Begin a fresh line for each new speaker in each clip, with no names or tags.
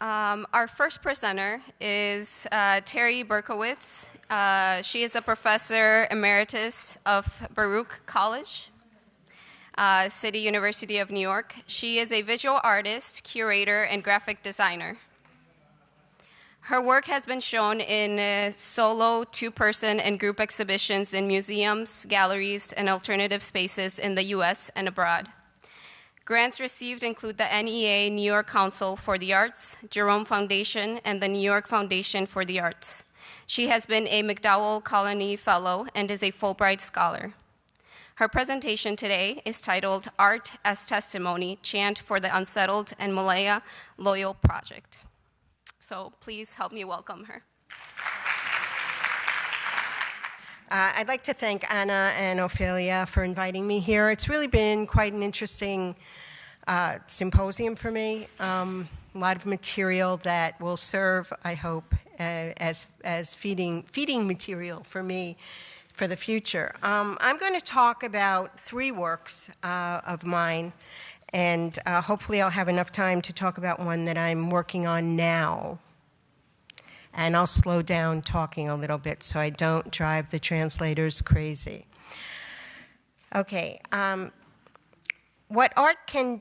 Our first presenter is Terry Berkowitz. She is a professor emeritus of Baruch College, City University of New York. She is a visual artist, curator, and graphic designer. Her work has been shown in solo, two-person, and group exhibitions in museums, galleries, and alternative spaces in the U.S. and abroad. Grants received include the NEA New York Council for the Arts, Jerome Foundation, and the New York Foundation for the Arts. She has been a MacDowell Colony Fellow and is a Fulbright Scholar. Her presentation today is titled Art as Testimony, Chant for the Unsettled and Malaya Lola Project. So please help me welcome her.
I'd like to thank Anna and Ophelia for inviting me here. It's really been quite an interesting symposium for me. A lot of material that will serve, I hope, as feeding material for me for the future. I'm going to talk about three works of mine, and hopefully I'll have enough time to talk about one that I'm working on now. And I'll slow down talking a little bit so I don't drive the translators crazy. Okay, what art can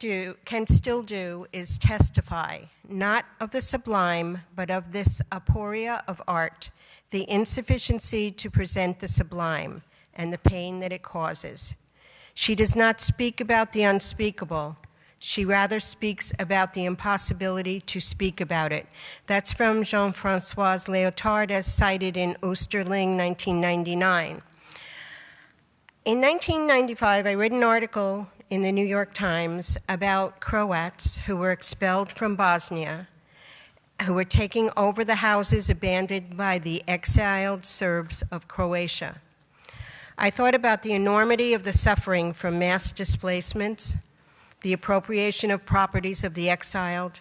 still do is testify, not of the sublime, but of this aporia of art, the insufficiency to present the sublime and the pain that it causes. She does not speak about the unspeakable. She rather speaks about the impossibility to speak about it. That's from Jean-François Lyotard, as cited in Oosterling, 1999. In 1995, I read an article in the New York Times about Croats who were expelled from Bosnia, who were taking over the houses abandoned by the exiled Serbs of Croatia. I thought about the enormity of the suffering from mass displacements, the appropriation of properties of the exiled,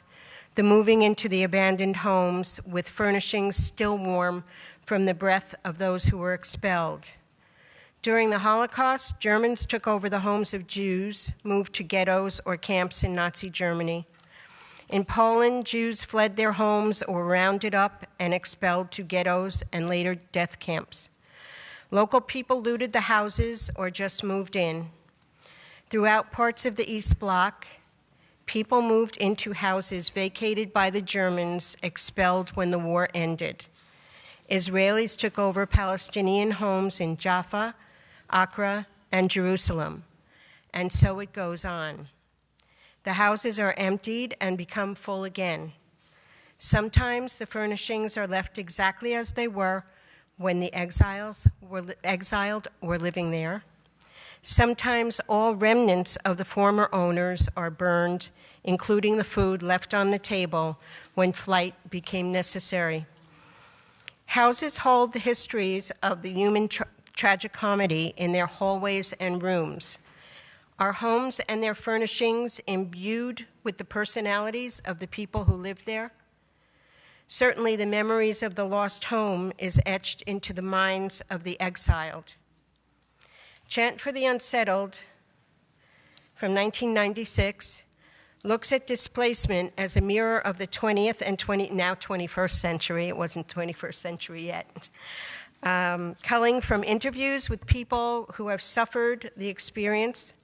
the moving into the abandoned homes with furnishings still warm from the breath of those who were expelled. During the Holocaust, Germans took over the homes of Jews, moved to ghettos or camps in Nazi Germany. In Poland, Jews fled their homes or were rounded up and expelled to ghettos and later death camps. Local people looted the houses or just moved in. Throughout parts of the East Bloc, people moved into houses vacated by the Germans expelled when the war ended. Israelis took over Palestinian homes in Jaffa, Accra, and Jerusalem, and so it goes on. The houses are emptied and become full again. Sometimes the furnishings are left exactly as they were when the exiled were living there. Sometimes all remnants of the former owners are burned, including the food left on the table when flight became necessary. Houses hold the histories of the human tragicomedy in their hallways and rooms. Are homes and their furnishings imbued with the personalities of the people who lived there? Certainly the memories of the lost home is etched into the minds of the exiled. Chant for the Unsettled, from 1996, looks at displacement as a mirror of the 20th and now 21st century. It wasn't 21st century yet. Culling from interviews with people who have suffered the experience.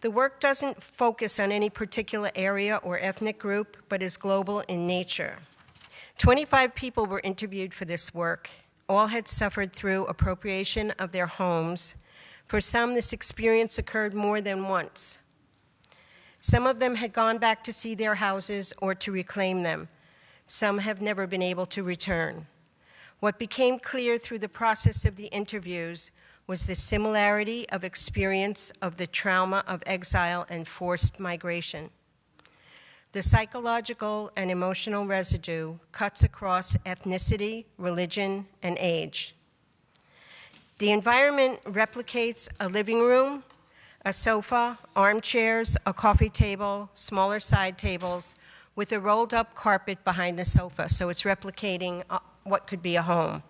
The work doesn't focus on any particular area or ethnic group, but is global in nature. 25 people were interviewed for this work. All had suffered through appropriation of their homes. For some, this experience occurred more than once. Some of them had gone back to see their houses or to reclaim them. Some have never been able to return. What became clear through the process of the interviews was the similarity of experience of the trauma of exile and forced migration. The psychological and emotional residue cuts across ethnicity, religion, and age. The environment replicates a living room, a sofa, armchairs, a coffee table, smaller side tables, with a rolled up carpet behind the sofa, so it's replicating what could be a home.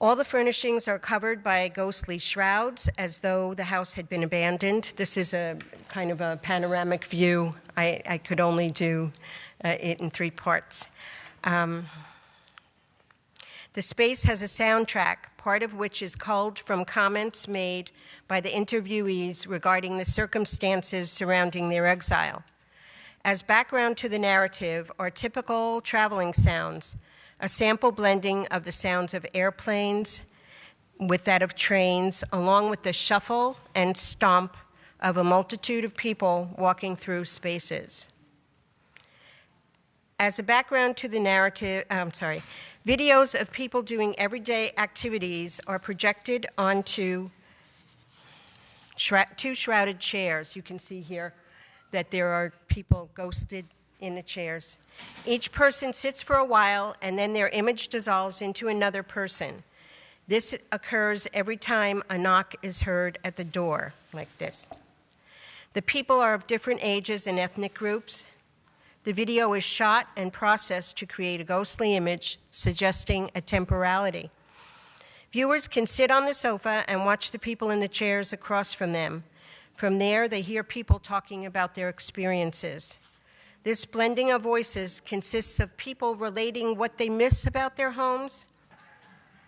All the furnishings are covered by ghostly shrouds, as though the house had been abandoned. This is a kind of a panoramic view. I could only do it in 3 parts. The space has a soundtrack, part of which is culled from comments made by the interviewees regarding the circumstances surrounding their exile. As background to the narrative are typical traveling sounds, a sample blending of the sounds of airplanes with that of trains, along with the shuffle and stomp of a multitude of people walking through spaces. As a background to the narrative, videos of people doing everyday activities are projected onto 2 shrouded chairs. You can see here that there are people ghosted in the chairs. Each person sits for a while, and then their image dissolves into another person. This occurs every time a knock is heard at the door, like this. The people are of different ages and ethnic groups. The video is shot and processed to create a ghostly image, suggesting a temporality. Viewers can sit on the sofa and watch the people in the chairs across from them. From there, they hear people talking about their experiences. This blending of voices consists of people relating what they miss about their homes.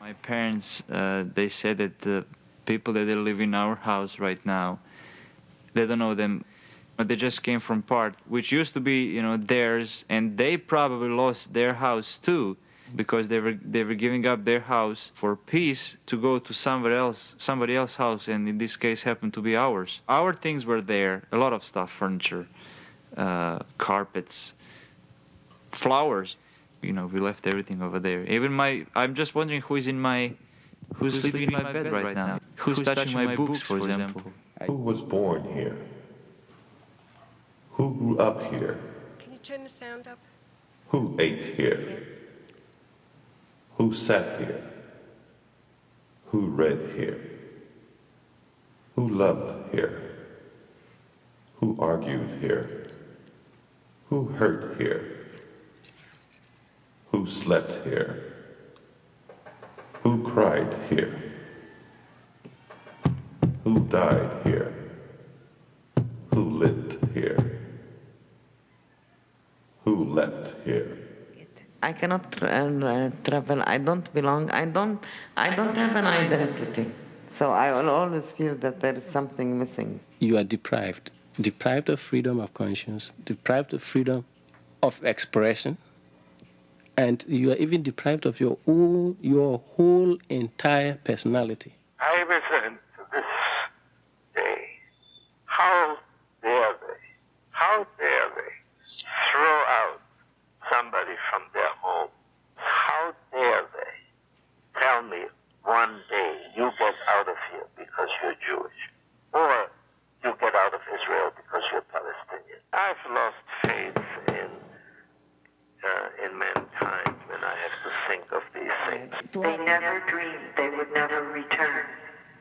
My parents, they said that the people that live in our house right now, they don't know them. They just came from part which used to be, theirs, and they probably lost their house too, because they were giving up their house for peace to go to somebody else's house, and in this case happened to be ours. Our things were there, a lot of stuff, furniture, carpets, flowers. We left everything over there. Even I'm just wondering who's sleeping in my bed right now? Who's touching my books, for example?
Who was born here? Who grew up here?
Can you turn the sound up?
Who ate here?
Yeah.
Who sat here? Who read here? Who loved here? Who argued here? Who hurt here? Who slept here? Who cried here? Who died here? Who lived here? Who left here?
I cannot travel. I don't belong. I don't have an identity. So I will always feel that there is something missing.
You are deprived of freedom of conscience, deprived of freedom of expression, and you are even deprived of your whole entire personality.
I resent to this day, how dare they throw out somebody from their home? How dare they tell me one day you get out of here because you're Jewish, or you get out of Israel because you're Palestinian? I've lost faith in mankind when I have to think of these things.
They never dreamed they would never return.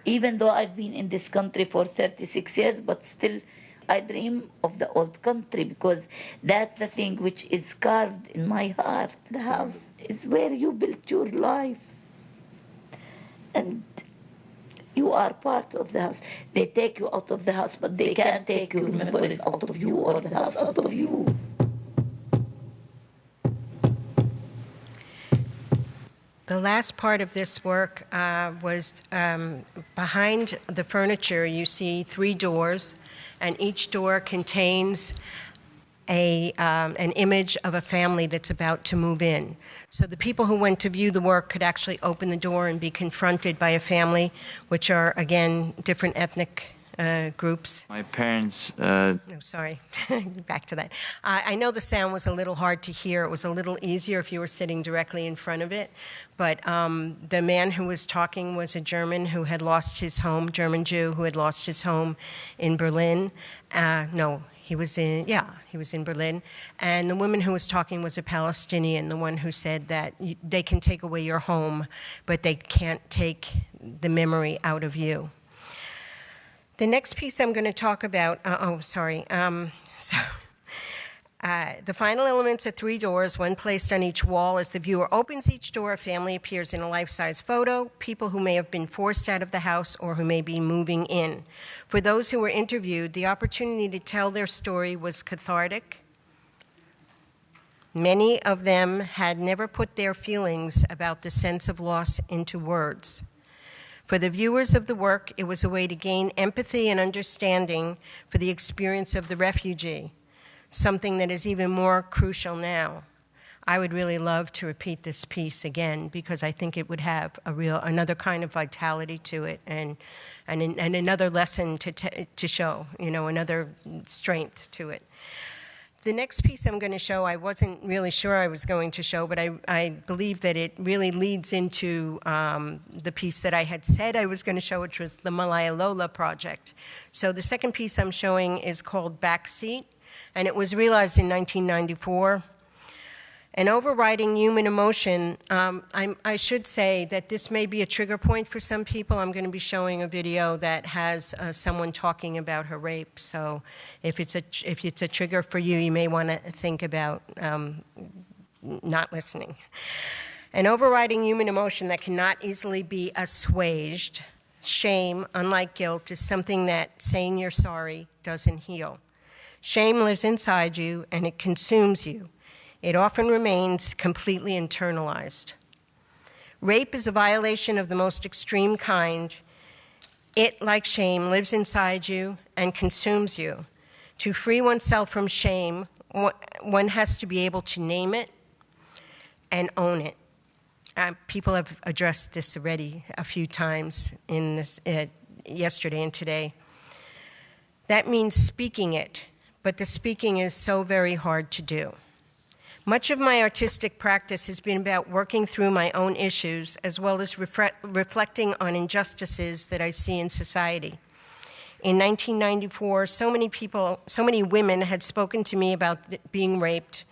Even though I've been in this country for 36 years, but still I dream of the old country, because that's the thing which is carved in my heart. The house is where you built your life, and you are part of the house. They take you out of the house, but they can't take your memories out of you or the house out of you.
The last part of this work was behind the furniture. You see 3 doors, and each door contains an image of a family that's about to move in. So the people who went to view the work could actually open the door and be confronted by a family, which are, again, different ethnic groups.
My parents...
Sorry, back to that. I know the sound was a little hard to hear. It was a little easier if you were sitting directly in front of it. But the man who was talking was a German who had lost his home, German Jew who had lost his home in Berlin. He was in Berlin. And the woman who was talking was a Palestinian, the one who said that they can take away your home, but they can't take the memory out of you. The next piece I'm going to talk about, the final elements are 3 doors, one placed on each wall. As the viewer opens each door, a family appears in a life-size photo, people who may have been forced out of the house or who may be moving in. For those who were interviewed, the opportunity to tell their story was cathartic. Many of them had never put their feelings about the sense of loss into words. For the viewers of the work, it was a way to gain empathy and understanding for the experience of the refugee, something that is even more crucial now. I would really love to repeat this piece again because I think it would have another kind of vitality to it and another lesson to show, another strength to it. The next piece I'm going to show, I wasn't really sure I was going to show, but I believe that it really leads into the piece that I had said I was going to show, which was the Malaya Lola project. So the second piece I'm showing is called Backseat, and it was realized in 1994. An overriding human emotion, I should say that this may be a trigger point for some people. I'm going to be showing a video that has someone talking about her rape. So if it's a trigger for you, you may want to think about not listening. An overriding human emotion that cannot easily be assuaged, shame, unlike guilt, is something that saying you're sorry doesn't heal. Shame lives inside you and it consumes you. It often remains completely internalized. Rape is a violation of the most extreme kind. It, like shame, lives inside you and consumes you. To free oneself from shame, one has to be able to name it and own it. People have addressed this already a few times in this, yesterday and today. That means speaking it, but the speaking is so very hard to do. Much of my artistic practice has been about working through my own issues as well as reflecting on injustices that I see in society. In 1994, so many women had spoken to me about being raped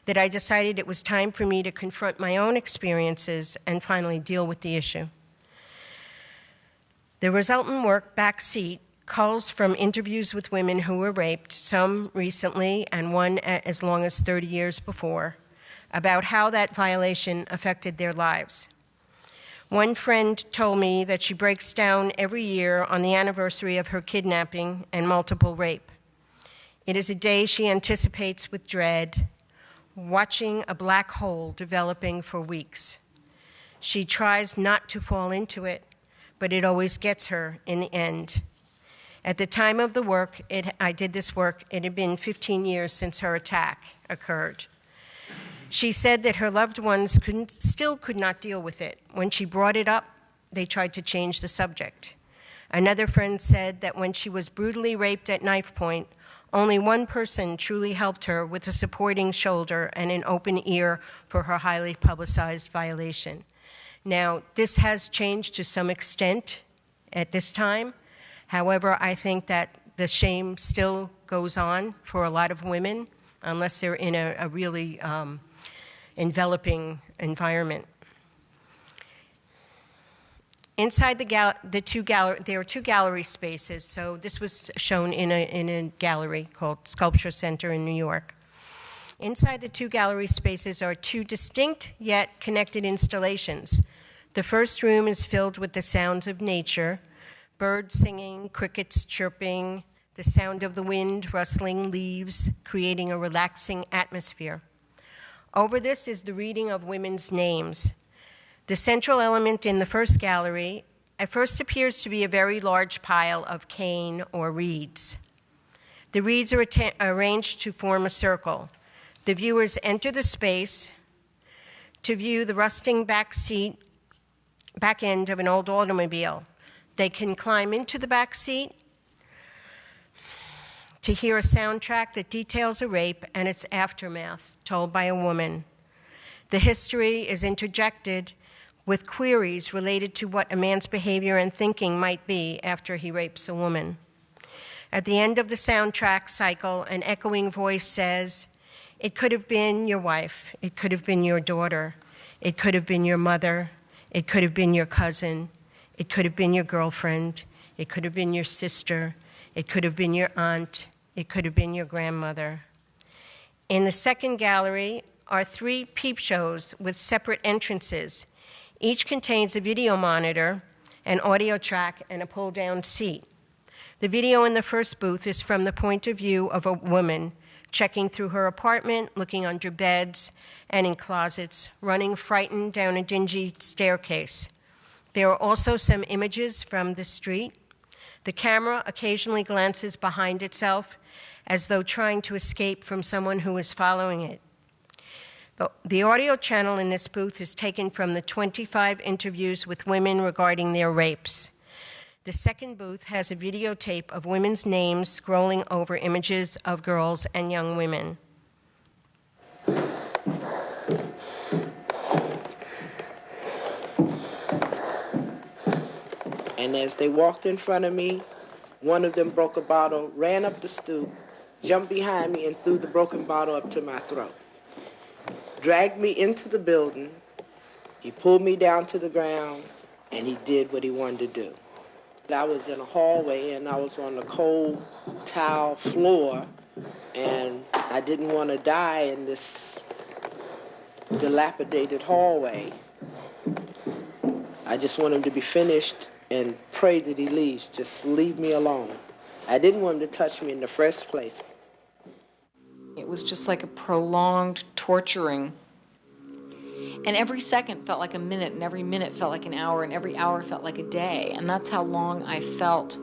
that I decided it was time for me to confront my own experiences and finally deal with the issue. The resultant work, Backseat, calls from interviews with women who were raped, some recently and one as long as 30 years before, about how that violation affected their lives. One friend told me that she breaks down every year on the anniversary of her kidnapping and multiple rape. It is a day she anticipates with dread, watching a black hole developing for weeks. She tries not to fall into it, but it always gets her in the end. At the time of the work, I did this work, it had been 15 years since her attack occurred. She said that her loved ones still could not deal with it. When she brought it up, they tried to change the subject. Another friend said that when she was brutally raped at knife point, only one person truly helped her with a supporting shoulder and an open ear for her highly publicized violation. Now, this has changed to some extent at this time. However, I think that the shame still goes on for a lot of women unless they're in a really enveloping environment. Inside there are two gallery spaces. So this was shown in a gallery called Sculpture Center in New York. Inside the two gallery spaces are two distinct yet connected installations. The first room is filled with the sounds of nature, birds singing, crickets chirping, the sound of the wind rustling leaves, creating a relaxing atmosphere. Over this is the reading of women's names. The central element in the first gallery at first appears to be a very large pile of cane or reeds. The reeds are arranged to form a circle. The viewers enter the space to view the rusting back end of an old automobile. They can climb into the back seat to hear a soundtrack that details a rape and its aftermath told by a woman. The history is interjected with queries related to what a man's behavior and thinking might be after he rapes a woman. At the end of the soundtrack cycle, an echoing voice says, "It could have been your wife, it could have been your daughter, it could have been your mother, it could have been your cousin, it could have been your girlfriend, it could have been your sister, it could have been your aunt, it could have been your grandmother." In the second gallery are 3 peep shows with separate entrances. Each contains a video monitor, an audio track, and a pull-down seat. The video in the first booth is from the point of view of a woman checking through her apartment, looking under beds and in closets, running frightened down a dingy staircase. There are also some images from the street. The camera occasionally glances behind itself as though trying to escape from someone who is following it. The audio channel in this booth is taken from the 25 interviews with women regarding their rapes. The second booth has a videotape of women's names scrolling over images of girls and young women.
And as they walked in front of me, one of them broke a bottle, ran up the stoop, jumped behind me, and threw the broken bottle up to my throat. Dragged me into the building, he pulled me down to the ground, and he did what he wanted to do. I was in a hallway, and I was on the cold tile floor, and I didn't want to die in this dilapidated hallway. I just want him to be finished and pray that he leaves. Just leave me alone. I didn't want him to touch me in the first place.
It was just like a prolonged torturing. And every second felt like a minute, and every minute felt like an hour, and every hour felt like a day. And that's how long I felt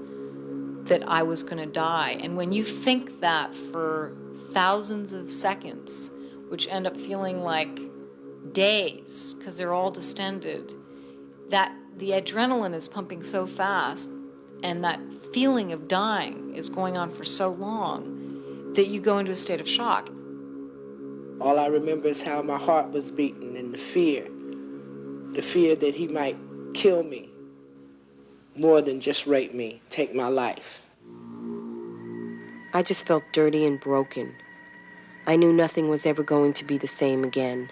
that I was going to die. And when you think that for thousands of seconds, which end up feeling like days, because they're all distended, that the adrenaline is pumping so fast, and that feeling of dying is going on for so long, that you go into a state of shock.
All I remember is how my heart was beating and the fear that he might kill me more than just rape me, take my life.
I just felt dirty and broken. I knew nothing was ever going to be the same again.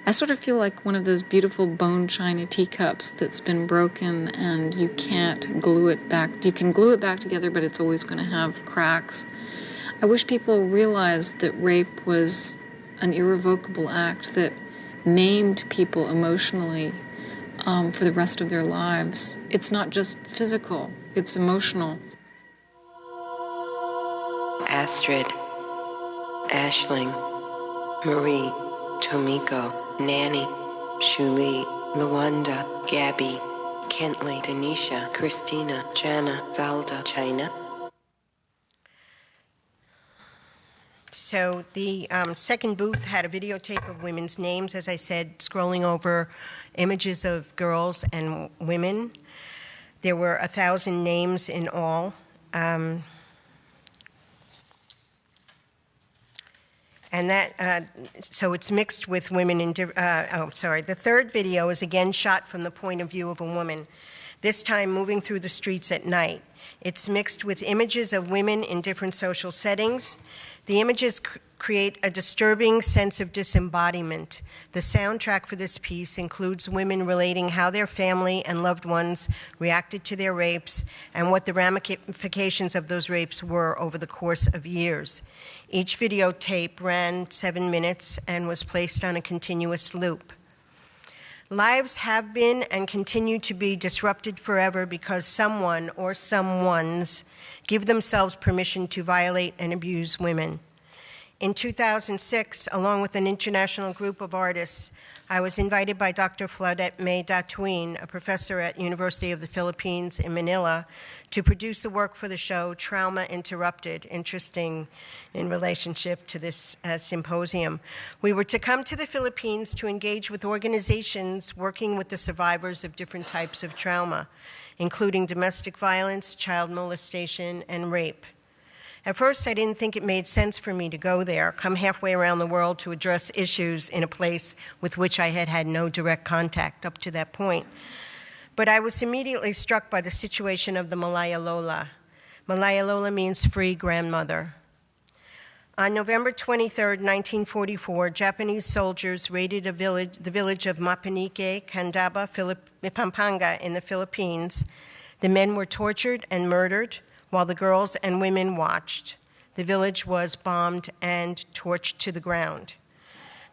I sort of feel like one of those beautiful bone china teacups that's been broken and you can't glue it back. You can glue it back together, but it's always going to have cracks. I wish people realized that rape was an irrevocable act that maimed people emotionally for the rest of their lives. It's not just physical, it's emotional.
Astrid, Aisling, Marie, Tomiko, Nanny, Shuli, Luanda, Gabby, Kentley, Denisha, Christina, Jana, Valda, China.
So the second booth had a videotape of women's names, as I said, scrolling over images of girls and women. There were 1,000 names in all. And that, so it's mixed with women in, the third video is again shot from the point of view of a woman, this time moving through the streets at night. It's mixed with images of women in different social settings. The images create a disturbing sense of disembodiment. The soundtrack for this piece includes women relating how their family and loved ones reacted to their rapes and what the ramifications of those rapes were over the course of years. Each videotape ran 7 minutes and was placed on a continuous loop. Lives have been and continue to be disrupted forever because someone or someones give themselves permission to violate and abuse women. In 2006, along with an international group of artists, I was invited by Dr. Claudette May Datuin, a professor at University of the Philippines in Manila, to produce a work for the show Trauma Interrupted, interesting in relationship to this symposium. We were to come to the Philippines to engage with organizations working with the survivors of different types of trauma, including domestic violence, child molestation, and rape. At first, I didn't think it made sense for me to go there, come halfway around the world to address issues in a place with which I had had no direct contact up to that point. But I was immediately struck by the situation of the Malaya Lola. Malaya Lola means free grandmother. On November 23, 1944, Japanese soldiers raided the village of Mapanique, Candaba, Pampanga in the Philippines. The men were tortured and murdered, while the girls and women watched. The village was bombed and torched to the ground.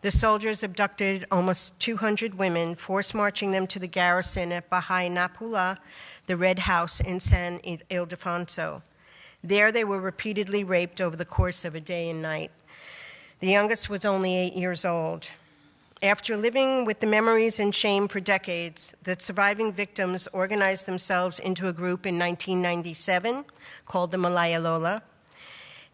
The soldiers abducted almost 200 women, force-marching them to the garrison at Bahay Napula, the Red House in San Ildefonso. There they were repeatedly raped over the course of a day and night. The youngest was only 8 years old. After living with the memories and shame for decades, the surviving victims organized themselves into a group in 1997 called the Malaya Lola.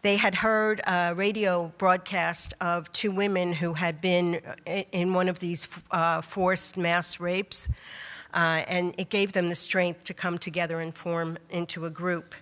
They had heard a radio broadcast of 2 women who had been in one of these forced mass rapes, and it gave them the strength to come together and form into a group.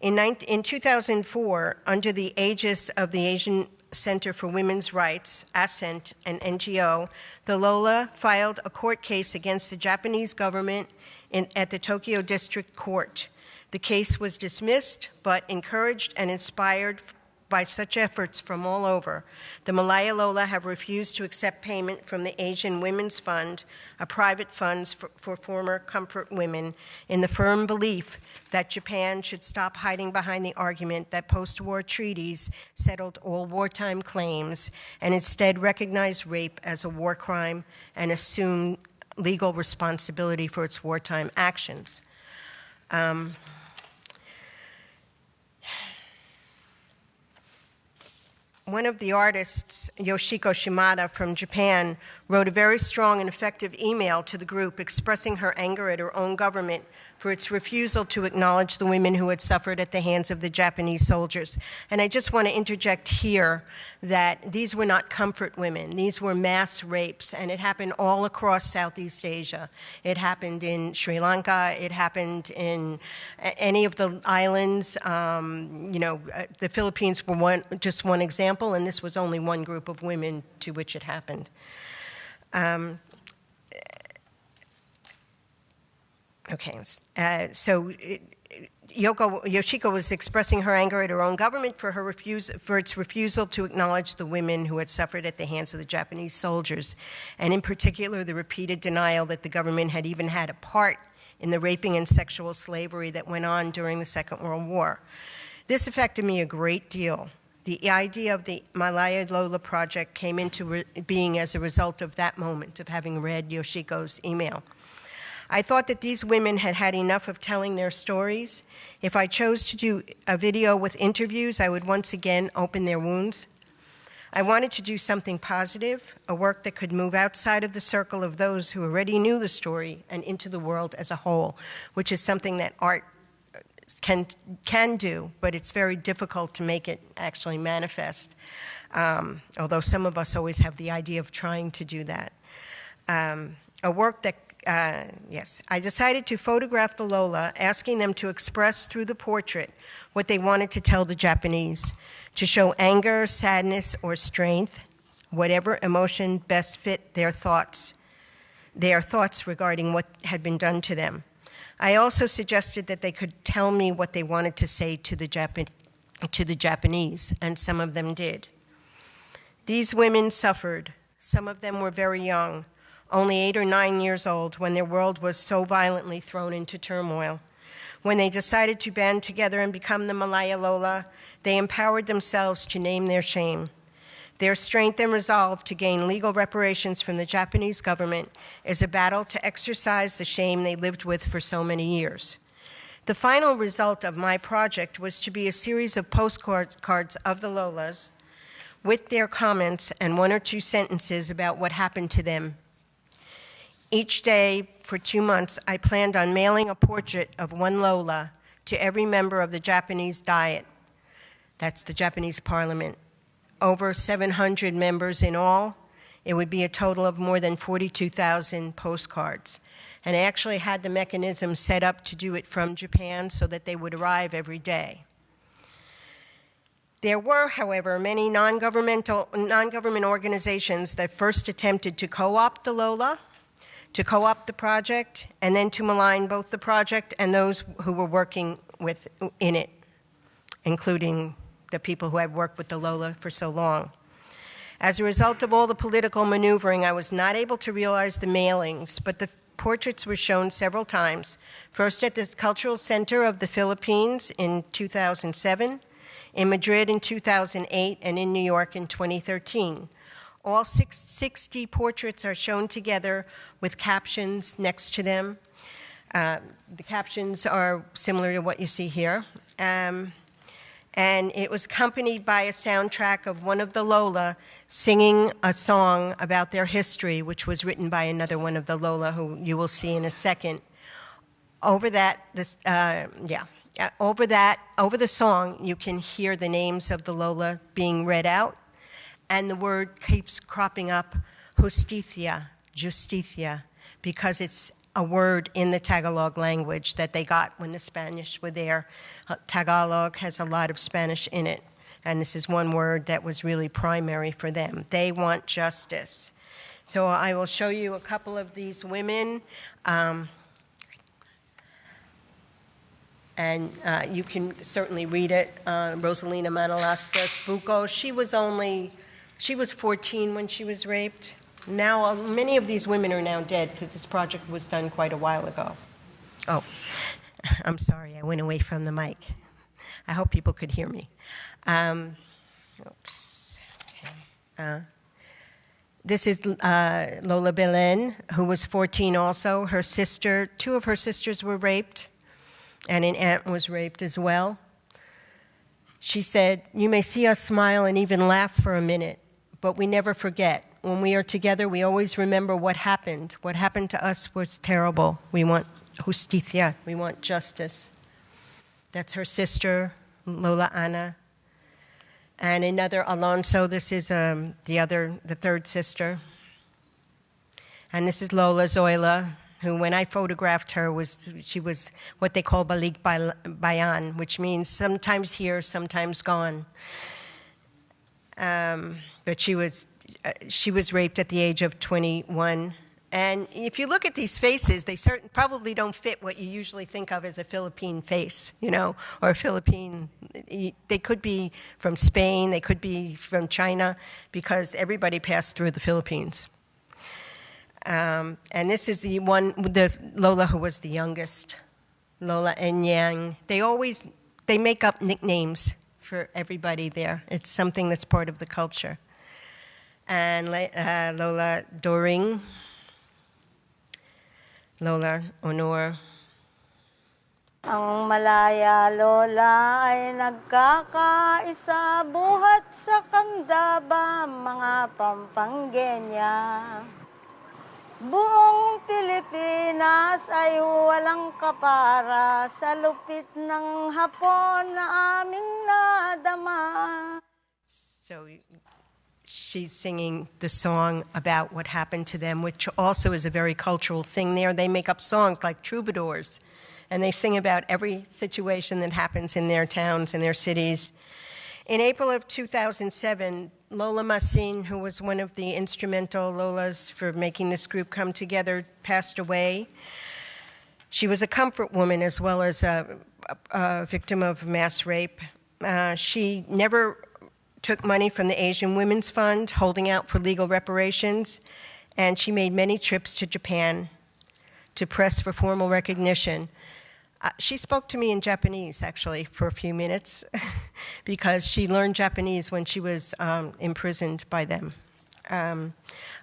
In 2004, under the aegis of the Asian Center for Women's Rights, ASCENT, an NGO, the Lola filed a court case against the Japanese government at the Tokyo District Court. The case was dismissed, but encouraged and inspired by such efforts from all over, the Malaya Lola have refused to accept payment from the Asian Women's Fund, a private fund for former comfort women, in the firm belief that Japan should stop hiding behind the argument that post-war treaties settled all wartime claims and instead recognize rape as a war crime and assume legal responsibility for its wartime actions. One of the artists, Yoshiko Shimada from Japan, wrote a very strong and effective email to the group expressing her anger at her own government for its refusal to acknowledge the women who had suffered at the hands of the Japanese soldiers. And I just want to interject here that these were not comfort women. These were mass rapes, and it happened all across Southeast Asia. It happened in Sri Lanka. It happened in any of the islands. The Philippines were just one example, and this was only one group of women to which it happened. Yoshiko was expressing her anger at her own government for its refusal to acknowledge the women who had suffered at the hands of the Japanese soldiers, and in particular the repeated denial that the government had even had a part in the raping and sexual slavery that went on during the Second World War. This affected me a great deal. The idea of the Malaya Lola project came into being as a result of that moment, of having read Yoshiko's email. I thought that these women had had enough of telling their stories. If I chose to do a video with interviews, I would once again open their wounds. I wanted to do something positive, a work that could move outside of the circle of those who already knew the story and into the world as a whole, which is something that art can do, but it's very difficult to make it actually manifest, although some of us always have the idea of trying to do that. A work that I decided to photograph the Lola, asking them to express through the portrait what they wanted to tell the Japanese, to show anger, sadness, or strength, whatever emotion best fit their thoughts regarding what had been done to them. I also suggested that they could tell me what they wanted to say to the Japanese, and some of them did. These women suffered. Some of them were very young, only 8 or 9 years old, when their world was so violently thrown into turmoil. When they decided to band together and become the Malaya Lola, they empowered themselves to name their shame. Their strength and resolve to gain legal reparations from the Japanese government is a battle to exorcise the shame they lived with for so many years. The final result of my project was to be a series of postcards of the Lolas with their comments and 1 or 2 sentences about what happened to them. Each day for 2 months, I planned on mailing a portrait of one Lola to every member of the Japanese Diet. That's the Japanese parliament. Over 700 members in all. It would be a total of more than 42,000 postcards. And I actually had the mechanism set up to do it from Japan so that they would arrive every day. There were, however, many non-government organizations that first attempted to co-opt the Lola, to co-opt the project, and then to malign both the project and those who were working in it, including the people who had worked with the Lola for so long. As a result of all the political maneuvering, I was not able to realize the mailings, but the portraits were shown several times, first at the Cultural Center of the Philippines in 2007, in Madrid in 2008, and in New York in 2013. All 60 portraits are shown together with captions next to them. The captions are similar to what you see here. And it was accompanied by a soundtrack of one of the Lola singing a song about their history, which was written by another one of the Lola, who you will see in a second. Over that, over the song, you can hear the names of the Lola being read out, and the word keeps cropping up, justicia, justicia, because it's a word in the Tagalog language that they got when the Spanish were there. Tagalog has a lot of Spanish in it, and this is one word that was really primary for them. They want justice. So I will show you a couple of these women, and you can certainly read it. Rosalina Manalastas Bucco, she was 14 when she was raped. Now, many of these women are now dead because this project was done quite a while ago. Oh, I'm sorry, I went away from the mic. I hope people could hear me. Oops. Okay. This is Lola Belen, who was 14 also. Her sister, two of her sisters were raped, and an aunt was raped as well. She said, "You may see us smile and even laugh for a minute, but we never forget. When we are together, we always remember what happened. What happened to us was terrible. We want justicia. We want justice." That's her sister, Lola Ana. And another, Alonso, this is the third sister. And this is Lola Zoila, who, when I photographed her, she was what they call balik bayan, which means sometimes here, sometimes gone. But she was raped at the age of 21. And if you look at these faces, they probably don't fit what you usually think of as a Philippine face, or a Philippine. They could be from Spain, they could be from China, because everybody passed through the Philippines. And this is the Lola who was the youngest, Lola Enyang. They make up nicknames for everybody there. It's something that's part of the culture. And Lola Doring, Lola Honor.
Ang Malaya Lola ay nagkakaisa buhat sa Kandaba, mga Pampangenya. Buong Pilipinas ay walang kapara sa lupit ng Hapon na aming nadama.
So she's singing the song about what happened to them, which also is a very cultural thing there. They make up songs like troubadours, and they sing about every situation that happens in their towns and their cities. In April of 2007, Lola Masin, who was one of the instrumental Lolas for making this group come together, passed away. She was a comfort woman as well as a victim of mass rape. She never took money from the Asian Women's Fund, holding out for legal reparations, and she made many trips to Japan to press for formal recognition. She spoke to me in Japanese, actually, for a few minutes, because she learned Japanese when she was imprisoned by them.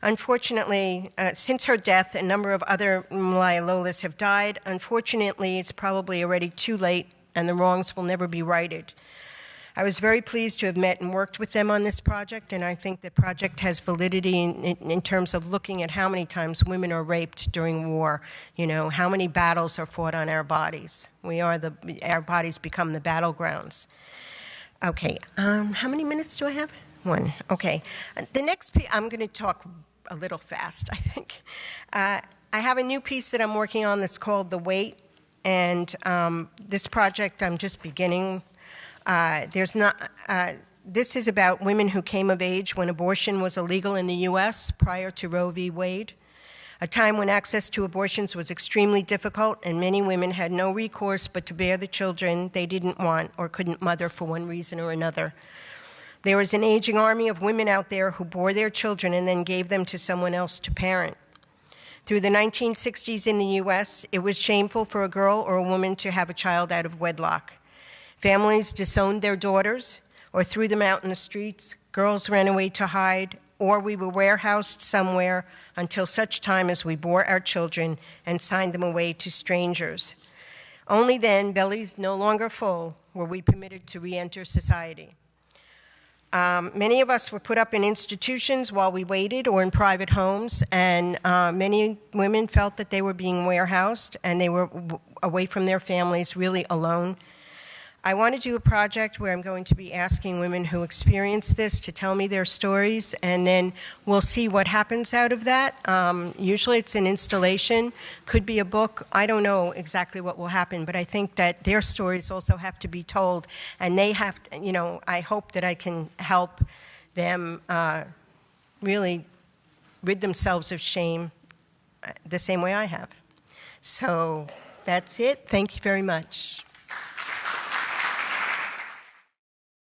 Unfortunately, since her death, a number of other Malaya Lolas have died. Unfortunately, it's probably already too late, and the wrongs will never be righted. I was very pleased to have met and worked with them on this project, and I think the project has validity in terms of looking at how many times women are raped during war, how many battles are fought on our bodies. Our bodies become the battlegrounds. Okay, how many minutes do I have? 1, okay. The next piece, I'm going to talk a little fast, I think. I have a new piece that I'm working on that's called The Weight, and this project I'm just beginning. This is about women who came of age when abortion was illegal in the U.S. prior to Roe v. Wade, a time when access to abortions was extremely difficult and many women had no recourse but to bear the children they didn't want or couldn't mother for one reason or another. There was an aging army of women out there who bore their children and then gave them to someone else to parent. Through the 1960s in the U.S., it was shameful for a girl or a woman to have a child out of wedlock. Families disowned their daughters or threw them out in the streets. Girls ran away to hide, or we were warehoused somewhere until such time as we bore our children and signed them away to strangers. Only then, bellies no longer full, were we permitted to re-enter society. Many of us were put up in institutions while we waited or in private homes, and many women felt that they were being warehoused and they were away from their families, really alone. I want to do a project where I'm going to be asking women who experienced this to tell me their stories, and then we'll see what happens out of that. Usually it's an installation, could be a book. I don't know exactly what will happen, but I think that their stories also have to be told, and they have to, you know, I hope that I can help them really rid themselves of shame the same way I have. So that's it. Thank you very much.